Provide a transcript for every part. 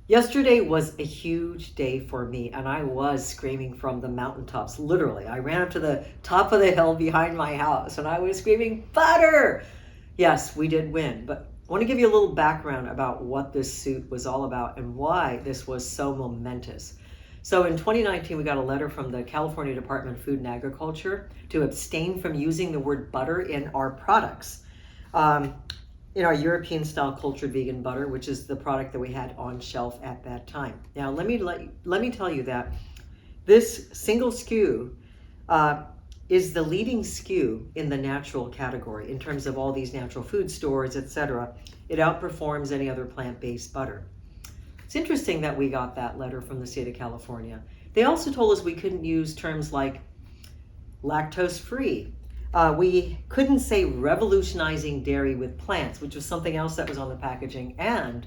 Yesterday was a huge day for me, and I was screaming from the mountaintops. Literally, I ran up to the top of the hill behind my house and I was screaming, butter! Yes, we did win, but I want to give you a little background about what this suit was all about and why this was so momentous. So in 2019, we got a letter from the California Department of Food and Agriculture to abstain from using the word butter in our products. Um, in our European style cultured vegan butter, which is the product that we had on shelf at that time. Now, let me tell you that this single SKU is the leading SKU in the natural category in terms of all these natural food stores, etc. It outperforms any other plant-based butter. It's interesting that we got that letter from the state of California. They also told us we couldn't use terms like lactose-free. We couldn't say revolutionizing dairy with plants, which was something else that was on the packaging. And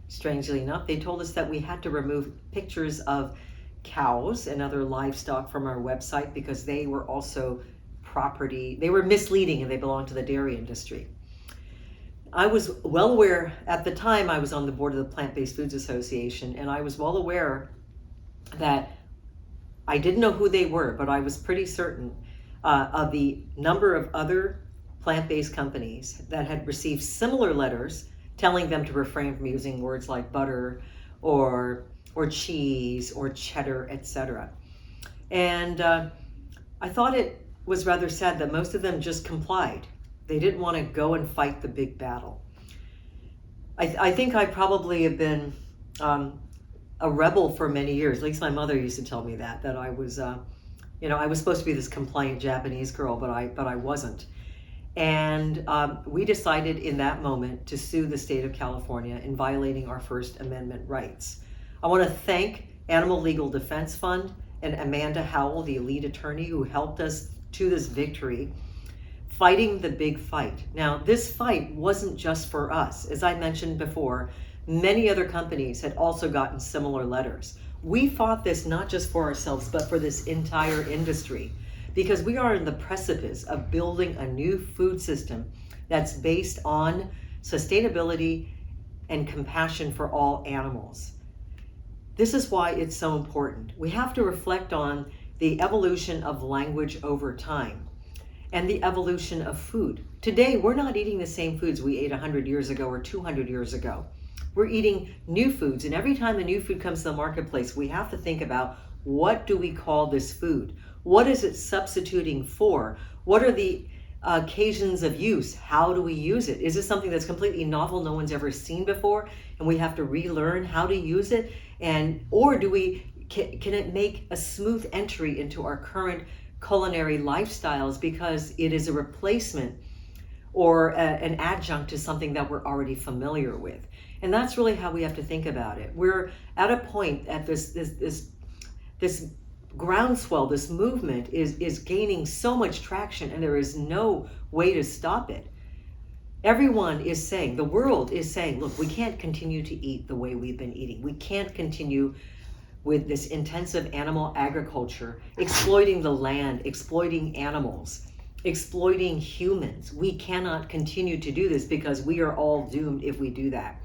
strangely enough, they told us that we had to remove pictures of cows and other livestock from our website because they were also property, they were misleading and they belonged to the dairy industry. I was well aware, at the time I was on the board of the Plant-Based Foods Association, and I was well aware that I didn't know who they were, but I was pretty certain of the number of other plant-based companies that had received similar letters telling them to refrain from using words like butter or cheese or cheddar, etc. And I thought it was rather sad that most of them just complied. They didn't want to go and fight the big battle. I think I probably have been a rebel for many years. At least my mother used to tell me that I was I was supposed to be this compliant Japanese girl, but I wasn't. And we decided in that moment to sue the state of California in violating our First Amendment rights. I want to thank Animal Legal Defense Fund and Amanda Howell, the elite attorney who helped us to this victory, fighting the big fight. Now, this fight wasn't just for us. As I mentioned before, many other companies had also gotten similar letters. We fought this not just for ourselves, but for this entire industry, because we are in the precipice of building a new food system that's based on sustainability and compassion for all animals. This is why it's so important. We have to reflect on the evolution of language over time and the evolution of food. Today, we're not eating the same foods we ate 100 years ago or 200 years ago. We're eating new foods, and every time a new food comes to the marketplace, we have to think about, what do we call this food? What is it substituting for? What are the occasions of use? How do we use it? Is this something that's completely novel, no one's ever seen before, and we have to relearn how to use it? Or can it make a smooth entry into our current culinary lifestyles because it is a replacement or an adjunct to something that we're already familiar with? And that's really how we have to think about it. We're at a point at this groundswell, this movement is gaining so much traction, and there is no way to stop it. Everyone is saying, the world is saying, look, we can't continue to eat the way we've been eating. We can't continue with this intensive animal agriculture, exploiting the land, exploiting animals, exploiting humans. We cannot continue to do this because we are all doomed if we do that.